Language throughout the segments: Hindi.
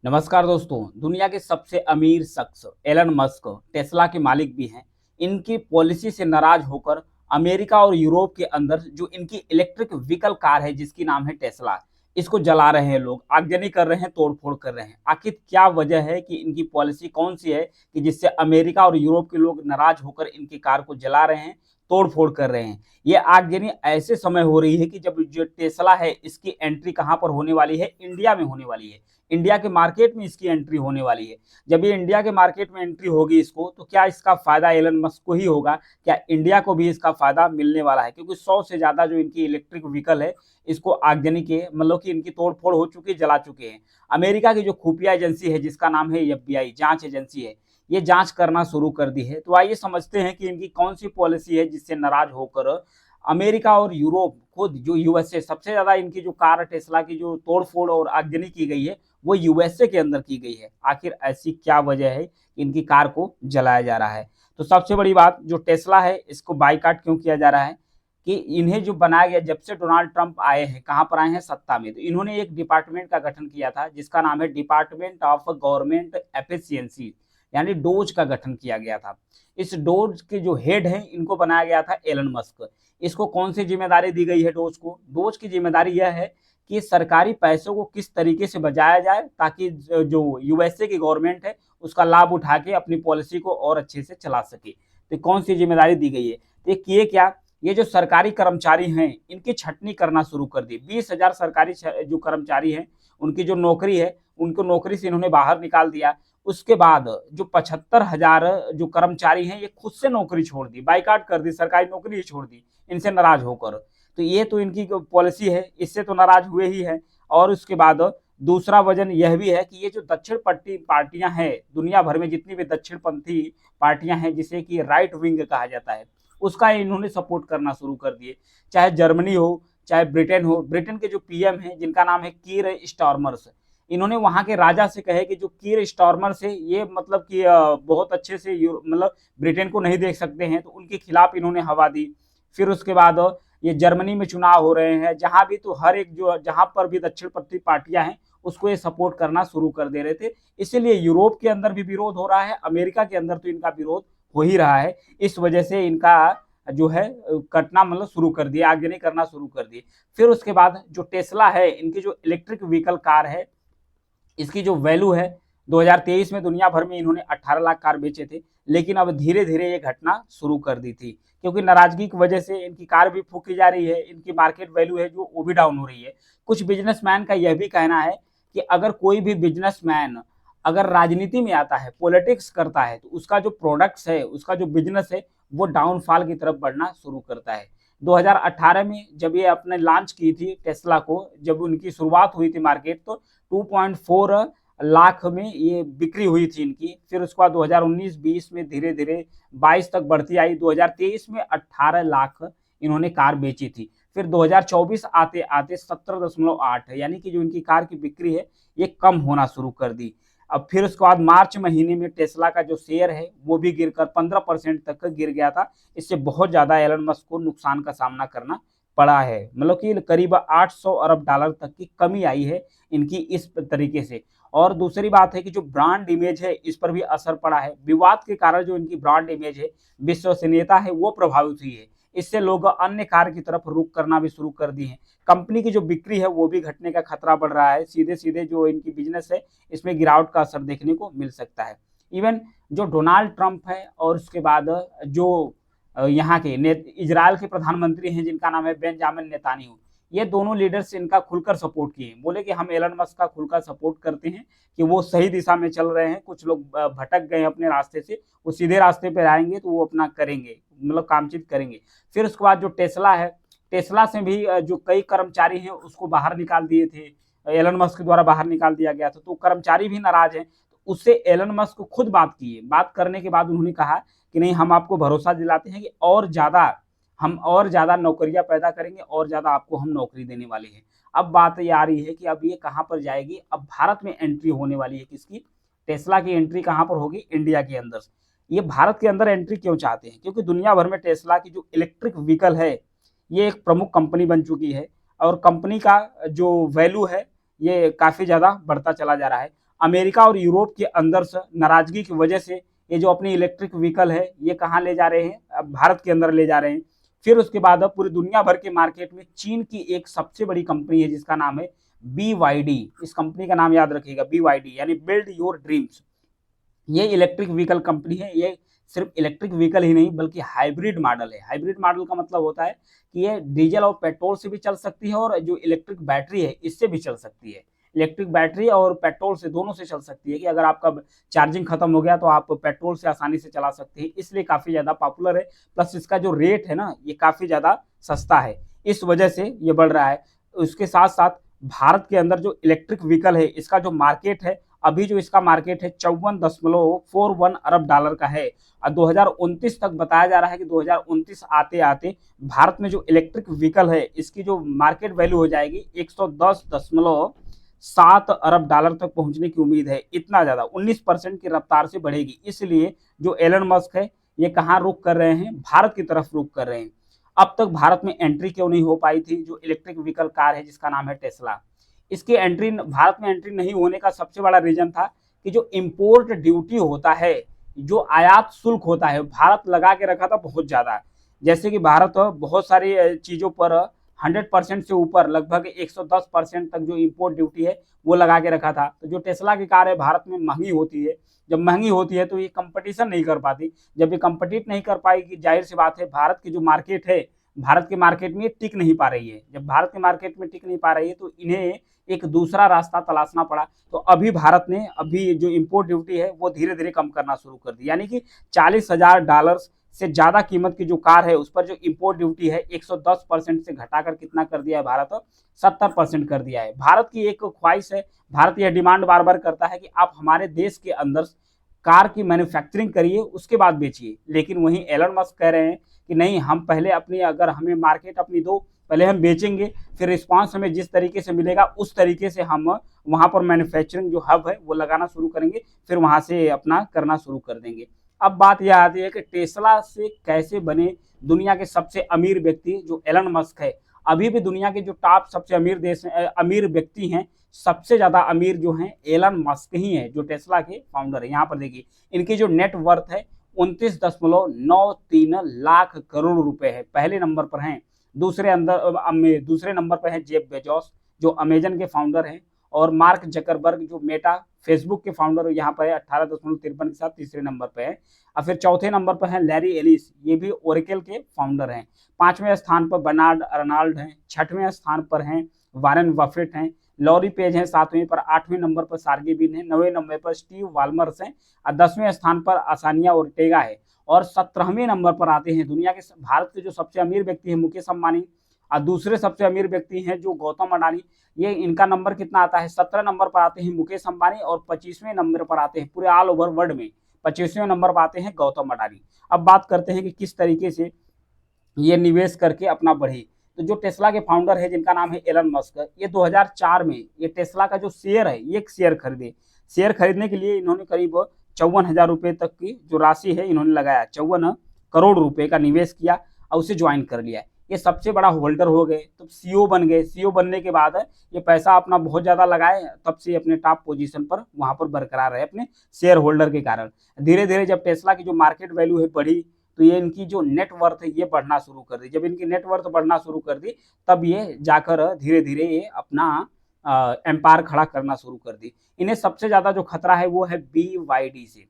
नमस्कार दोस्तों। दुनिया के सबसे अमीर शख्स एलन मस्क टेस्ला के मालिक भी हैं। इनकी पॉलिसी से नाराज होकर अमेरिका और यूरोप के अंदर जो इनकी इलेक्ट्रिक व्हीकल कार है जिसकी नाम है टेस्ला, इसको जला रहे हैं लोग, आगजनी कर रहे हैं, तोड़फोड़ कर रहे हैं। आखिर क्या वजह है कि इनकी पॉलिसी कौन सी है कि जिससे अमेरिका और यूरोप के लोग नाराज होकर इनकी कार को जला रहे हैं, तोड़फोड़ कर रहे हैं। ये आगजनी ऐसे समय हो रही है कि जब जो टेस्ला है इसकी एंट्री कहां पर होने वाली है, इंडिया में होने वाली है। इंडिया के मार्केट में इसकी एंट्री होने वाली है। जब ये इंडिया के मार्केट में एंट्री होगी इसको, तो क्या इसका फायदा एलन मस्क को ही होगा? क्या इंडिया को भी इसका फायदा मिलने वाला है? क्योंकि 100 से ज्यादा जो इनकी इलेक्ट्रिक व्हीकल है इसको आगजनी के मतलब कि इनकी तोड़फोड़ हो चुकी, जला चुके हैं। अमेरिका की जो खुफिया एजेंसी है जिसका नाम है एफबीआई, जांच एजेंसी है, ये जांच करना शुरू कर दी है। तो आइए समझते हैं कि इनकी कौन सी पॉलिसी है जिससे नाराज होकर अमेरिका और यूरोप, खुद जो यूएसए, सबसे ज्यादा इनकी जो कार टेस्ला की जो तोड़फोड़ और आगजनी की गई है वो यूएसए के अंदर की गई है। आखिर ऐसी क्या वजह है कि इनकी कार को जलाया जा रहा है? तो सबसे बड़ी बात, जो टेस्ला है इसको बाइकाट क्यों किया जा रहा है कि इन्हें जो बनाया गया, जब से डोनाल्ड ट्रंप आए हैं, कहां पर आए हैं, सत्ता में, तो इन्होंने एक डिपार्टमेंट का गठन किया था जिसका नाम है डिपार्टमेंट ऑफ गवर्नमेंट एफिशिएंसी, यानी डोज का गठन किया गया था। इस डोज के जो हेड हैं इनको बनाया गया था एलन मस्क। इसको कौन सी जिम्मेदारी दी गई है डोज को? डोज की जिम्मेदारी यह है कि सरकारी पैसों को किस तरीके से बचाया जाए ताकि जो यूएसए की गवर्नमेंट है उसका लाभ उठा के अपनी पॉलिसी को और अच्छे से चला सके। तो कौन सी जिम्मेदारी दी गई है? तो ये क्या, ये जो सरकारी कर्मचारी हैं इनकी छटनी करना शुरू कर दी। 20,000 सरकारी जो कर्मचारी हैं उनकी जो नौकरी है उनको नौकरी से इन्होंने बाहर निकाल दिया। उसके बाद जो 75,000 जो कर्मचारी हैं ये खुद से नौकरी छोड़ दी, बाइकाट कर दी, सरकारी नौकरी ही छोड़ दी इनसे नाराज होकर। तो ये तो इनकी पॉलिसी है, इससे तो नाराज हुए ही है। और उसके बाद दूसरा वजन यह भी है कि ये जो दक्षिण पट्टी पार्टियां हैं, दुनिया भर में जितनी भी दक्षिणपंथी पार्टियां हैं जिसे कि राइट विंग कहा जाता है, उसका इन्होंने सपोर्ट करना शुरू कर दिए। चाहे जर्मनी हो, चाहे ब्रिटेन हो। ब्रिटेन के जो पीएम हैं जिनका नाम है कीर स्टारमर्स, इन्होंने वहां के राजा से कहे कि जो कीर स्टारमर से ये मतलब कि बहुत अच्छे से मतलब ब्रिटेन को नहीं देख सकते हैं, तो उनके खिलाफ इन्होंने हवा दी। फिर उसके बाद ये जर्मनी में चुनाव हो रहे हैं, जहां भी तो हर एक जो जहां पर भी दक्षिणपंथी पार्टियां हैं उसको ये सपोर्ट करना शुरू कर दे रहे थे। इसीलिए यूरोप के अंदर भी विरोध हो रहा है, अमेरिका के अंदर तो इनका विरोध हो ही रहा है। इस वजह से इनका जो है कटना मतलब शुरू कर दिया, आगजनी करना शुरू कर दिए। फिर उसके बाद जो टेस्ला है, इनकी जो इलेक्ट्रिक व्हीकल कार है, इसकी जो वैल्यू है, 2023 में दुनिया भर में इन्होंने 18 लाख कार बेचे थे। लेकिन अब धीरे धीरे ये घटना शुरू कर दी थी क्योंकि नाराजगी की वजह से इनकी कार भी फूकी जा रही है, इनकी मार्केट वैल्यू है जो वो भी डाउन हो रही है। कुछ बिजनेसमैन का यह भी कहना है कि अगर कोई भी बिजनेसमैन अगर राजनीति में आता है, पॉलिटिक्स करता है, तो उसका जो प्रोडक्ट्स है, उसका जो बिजनेस है, वो डाउनफॉल की तरफ बढ़ना शुरू करता है। 2018 में जब ये अपने लॉन्च की थी टेस्ला को, जब उनकी शुरुआत हुई थी मार्केट, तो 2.4 लाख में ये बिक्री हुई थी इनकी। फिर उसके बाद 2019-20 में धीरे धीरे 22 तक बढ़ती आई। 2023 में 18 लाख इन्होंने कार बेची थी। फिर 2024 आते आते 17.8, यानी कि जो इनकी कार की बिक्री है ये कम होना शुरू कर दी। अब फिर उसके बाद मार्च महीने में टेस्ला का जो शेयर है वो भी गिरकर 15% तक गिर गया था। इससे बहुत ज्यादा एलन मस्क को नुकसान का सामना करना पड़ा है, मतलब कि करीब 800 अरब डॉलर तक की कमी आई है इनकी इस तरीके से। और दूसरी बात है कि जो ब्रांड इमेज है इस पर भी असर पड़ा है। विवाद के कारण जो इनकी ब्रांड इमेज है, विश्वसनीयता है, वो प्रभावित हुई है। इससे लोग अन्य कार की तरफ रुख करना भी शुरू कर दिए हैं। कंपनी की जो बिक्री है वो भी घटने का खतरा बढ़ रहा है। सीधे सीधे जो इनकी बिजनेस है इसमें गिरावट का असर देखने को मिल सकता है। इवन जो डोनाल्ड ट्रंप है और उसके बाद जो यहाँ के इजराइल के प्रधानमंत्री हैं जिनका नाम है बेंजामिन नेतान्याहू, ये दोनों लीडर्स इनका खुलकर सपोर्ट किए। बोले कि हम एलन मस्क का खुलकर सपोर्ट करते हैं कि वो सही दिशा में चल रहे हैं। कुछ लोग भटक गए अपने रास्ते से, वो सीधे रास्ते पे आएंगे तो वो अपना करेंगे, मतलब कामचीत करेंगे। फिर उसके बाद जो टेस्ला है, टेस्ला से भी जो कई कर्मचारी हैं उसको बाहर निकाल दिए थे, एलन मस्क द्वारा बाहर निकाल दिया गया था। तो कर्मचारी भी नाराज हैं। तो उससे एलन मस्क खुद बात की। बात करने के बाद उन्होंने कहा कि नहीं, हम आपको भरोसा दिलाते हैं कि हम और ज्यादा नौकरियां पैदा करेंगे और ज्यादा आपको हम नौकरी देने वाले हैं। अब बात ये आ रही है कि अब ये कहां पर जाएगी? अब भारत में एंट्री होने वाली है किसकी? टेस्ला की एंट्री कहां पर होगी? इंडिया के अंदर। ये भारत के अंदर एंट्री क्यों चाहते हैं? क्योंकि दुनिया भर में टेस्ला की जो इलेक्ट्रिक व्हीकल है ये एक प्रमुख कंपनी बन चुकी है और कंपनी का जो वैल्यू है ये काफी ज्यादा बढ़ता चला जा रहा है। अमेरिका और यूरोप के अंदर से नाराजगी की वजह से ये जो अपनी इलेक्ट्रिक व्हीकल है ये कहाँ ले जा रहे हैं, अब भारत के अंदर ले जा रहे हैं। फिर उसके बाद अब पूरी दुनिया भर के मार्केट में चीन की एक सबसे बड़ी कंपनी है जिसका नाम है BYD। इस कंपनी का नाम याद रखिएगा, BYD यानी बिल्ड योर ड्रीम्स। ये इलेक्ट्रिक व्हीकल कंपनी है। ये सिर्फ इलेक्ट्रिक व्हीकल ही नहीं बल्कि हाइब्रिड मॉडल है। हाइब्रिड मॉडल का मतलब होता है कि ये डीजल और पेट्रोल से भी चल सकती है और जो इलेक्ट्रिक बैटरी है इससे भी चल सकती है। इलेक्ट्रिक बैटरी और पेट्रोल से दोनों से चल सकती है कि अगर आपका चार्जिंग खत्म हो गया तो आप पेट्रोल से आसानी से चला सकते हैं, इसलिए काफ़ी ज़्यादा पॉपुलर है। प्लस इसका जो रेट है ना ये काफ़ी ज़्यादा सस्ता है, इस वजह से ये बढ़ रहा है। उसके साथ साथ भारत के अंदर जो इलेक्ट्रिक व्हीकल है इसका जो मार्केट है, अभी जो इसका मार्केट है 54.41 अरब डॉलर का है। और 2029 तक बताया जा रहा है कि 2029 आते आते भारत में जो इलेक्ट्रिक व्हीकल है इसकी जो मार्केट वैल्यू हो जाएगी 110.7 अरब डॉलर तक पहुंचने की उम्मीद है। इतना ज़्यादा 19% की रफ्तार से बढ़ेगी। इसलिए जो एलन मस्क है ये कहाँ रुख कर रहे हैं, भारत की तरफ रुख कर रहे हैं। अब तक भारत में एंट्री क्यों नहीं हो पाई थी, जो इलेक्ट्रिक व्हीकल कार है जिसका नाम है टेस्ला, इसकी एंट्री भारत में एंट्री नहीं होने का सबसे बड़ा रीजन था कि जो इंपोर्ट ड्यूटी होता है, जो आयात शुल्क होता है, भारत लगा के रखा था बहुत ज़्यादा। जैसे कि भारत बहुत सारी चीज़ों पर 100% से ऊपर लगभग 110% तक जो इंपोर्ट ड्यूटी है वो लगा के रखा था। तो जो टेस्ला की कार है भारत में महंगी होती है, जब महंगी होती है तो ये कंपटीशन नहीं कर पाती। जब ये कंपटीट नहीं कर पाएगी, जाहिर सी बात है भारत की जो मार्केट है, भारत के मार्केट में टिक नहीं पा रही है। जब भारत के मार्केट में टिक नहीं पा रही है तो इन्हें एक दूसरा रास्ता तलाशना पड़ा। तो अभी भारत ने अभी जो इंपोर्ट ड्यूटी है वो धीरे धीरे कम करना शुरू कर दी, यानी कि $40,000 से ज़्यादा कीमत की जो कार है उस पर जो इंपोर्ट ड्यूटी है 110% से घटाकर कितना कर दिया है भारत, 70% कर दिया है। भारत की एक ख्वाहिश है, भारत यह डिमांड बार बार करता है कि आप हमारे देश के अंदर कार की मैन्युफैक्चरिंग करिए उसके बाद बेचिए। लेकिन वहीं एलन मस्क कह रहे हैं कि नहीं, हम पहले अपनी, अगर हमें मार्केट अपनी दो, पहले हम बेचेंगे, फिर रिस्पांस हमें जिस तरीके से मिलेगा उस तरीके से हम वहां पर मैन्युफैक्चरिंग जो हब है वो लगाना शुरू करेंगे, फिर वहां से अपना करना शुरू कर देंगे। अब बात यह आती है कि टेस्ला से कैसे बने दुनिया के सबसे अमीर व्यक्ति जो एलन मस्क है। अभी भी दुनिया के जो टॉप सबसे अमीर देश अमीर व्यक्ति हैं, सबसे ज़्यादा अमीर जो हैं एलन मस्क ही हैं, जो टेस्ला के फाउंडर है। यहाँ पर देखिए इनकी जो नेट वर्थ है 29.93 लाख करोड़ रुपए है, पहले नंबर पर हैं। दूसरे नंबर पर है जेफ बेजोस जो अमेजन के फाउंडर हैं, और मार्क जकरबर्ग जो मेटा फेसबुक के फाउंडर यहाँ पर है 18.53 के साथ तीसरे नंबर पर है। और फिर चौथे नंबर पर है लैरी एलिस, ये भी ओरेकल के फाउंडर हैं। पांचवें स्थान पर बर्नार्ड अर्नॉल्ड हैं। छठवें स्थान पर हैं वारेन बफेट हैं। लॉरी पेज हैं सातवें पर। आठवें नंबर पर सार्गे बिन है। 9वें नंबर पर स्टीव वालमर्स हैं। और 10वें स्थान पर आसानिया ओर्टेगा है। और 17वें नंबर पर आते हैं दुनिया के भारत के जो सबसे अमीर व्यक्ति हैं मुकेश अंबानी। और दूसरे सबसे अमीर व्यक्ति हैं जो गौतम अडानी। ये इनका नंबर कितना आता है, 17 नंबर पर आते हैं मुकेश अंबानी, और 25वें नंबर पर आते हैं पूरे ऑल ओवर वर्ल्ड में 25वें नंबर पर आते हैं गौतम अडानी। अब बात करते हैं कि किस तरीके से ये निवेश करके अपना बढ़े। तो जो टेस्ला के फाउंडर है जिनका नाम है एलन मस्क, ये 2004 में ये टेस्ला का जो शेयर है ये एक शेयर खरीदे। शेयर खरीदने के लिए इन्होंने करीब 54,000 रुपये तक की जो राशि है इन्होंने लगाया, 54 करोड़ रुपए का निवेश किया और उसे ज्वाइन कर लिया। ये सबसे बड़ा होल्डर हो गए, तो सीईओ बन गए। सीईओ बनने के बाद ये पैसा अपना बहुत ज़्यादा लगाए, तब से अपने टॉप पोजीशन पर वहाँ पर बरकरार रहे अपने शेयर होल्डर के कारण। धीरे धीरे जब टेस्ला की जो मार्केट वैल्यू है बढ़ी, तो ये इनकी जो नेटवर्थ है ये बढ़ना शुरू कर दी। जब इनकी नेटवर्थ बढ़ना शुरू कर दी तब ये जाकर धीरे धीरे ये अपना एम्पायर खड़ा करना शुरू कर दी। इन्हें सबसे ज़्यादा जो खतरा है वो है BYD से।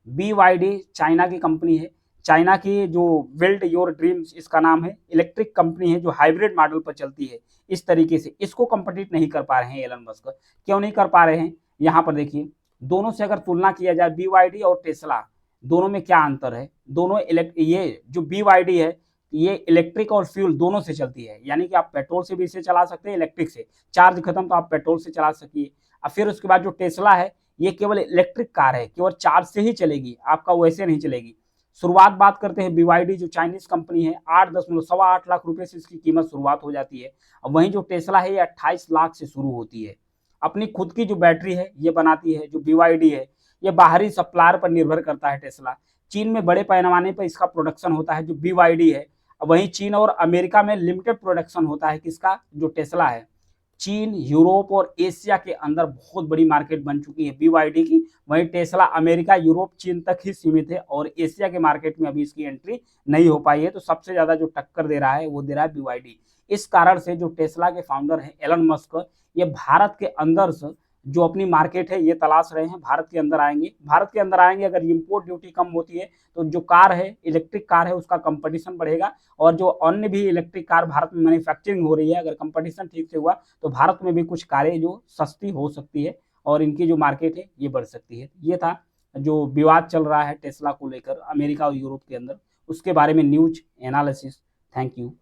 BYD चाइना की कंपनी है। चाइना की जो बिल्ड योर ड्रीम्स इसका नाम है, इलेक्ट्रिक कंपनी है जो हाइब्रिड मॉडल पर चलती है। इस तरीके से इसको कंपीट नहीं कर पा रहे हैं एलन मस्क। क्यों नहीं कर पा रहे हैं, यहाँ पर देखिए दोनों से अगर तुलना किया जाए BYD और टेस्ला, दोनों में क्या अंतर है। दोनों ये जो BYD है ये इलेक्ट्रिक और फ्यूल दोनों से चलती है, यानी कि आप पेट्रोल से भी इसे चला सकते हैं, इलेक्ट्रिक से चार्ज खत्म तो आप पेट्रोल से चला सकिए। और फिर उसके बाद जो टेस्ला है ये केवल इलेक्ट्रिक कार है, केवल चार्ज से ही चलेगी, आपका वैसे नहीं चलेगी। शुरुआत बात करते हैं BYD जो चाइनीज कंपनी है 8.8 लाख रुपए से इसकी कीमत शुरुआत हो जाती है। और वहीं जो टेस्ला है ये 28 लाख से शुरू होती है। अपनी खुद की जो बैटरी है ये बनाती है जो BYD है, ये बाहरी सप्लायर पर निर्भर करता है टेस्ला। चीन में बड़े पैमाने पर इसका प्रोडक्शन होता है जो BYD है। वहीं चीन और अमेरिका में लिमिटेड प्रोडक्शन होता है किसका, जो टेस्ला है। चीन, यूरोप और एशिया के अंदर बहुत बड़ी मार्केट बन चुकी है BYD की। वहीं टेस्ला अमेरिका, यूरोप, चीन तक ही सीमित है और एशिया के मार्केट में अभी इसकी एंट्री नहीं हो पाई है। तो सबसे ज्यादा जो टक्कर दे रहा है वो दे रहा है BYD। इस कारण से जो टेस्ला के फाउंडर हैं एलन मस्क, ये भारत के अंदर से जो अपनी मार्केट है ये तलाश रहे हैं। भारत के अंदर आएंगे, भारत के अंदर आएंगे, अगर इंपोर्ट ड्यूटी कम होती है तो जो कार है, इलेक्ट्रिक कार है, उसका कंपटीशन बढ़ेगा और जो अन्य भी इलेक्ट्रिक कार भारत में मैन्युफैक्चरिंग हो रही है, अगर कंपटीशन ठीक से हुआ तो भारत में भी कुछ कारें जो सस्ती हो सकती है और इनकी जो मार्केट है ये बढ़ सकती है। ये था जो विवाद चल रहा है टेस्ला को लेकर अमेरिका और यूरोप के अंदर, उसके बारे में न्यूज एनालिसिस। Thank you.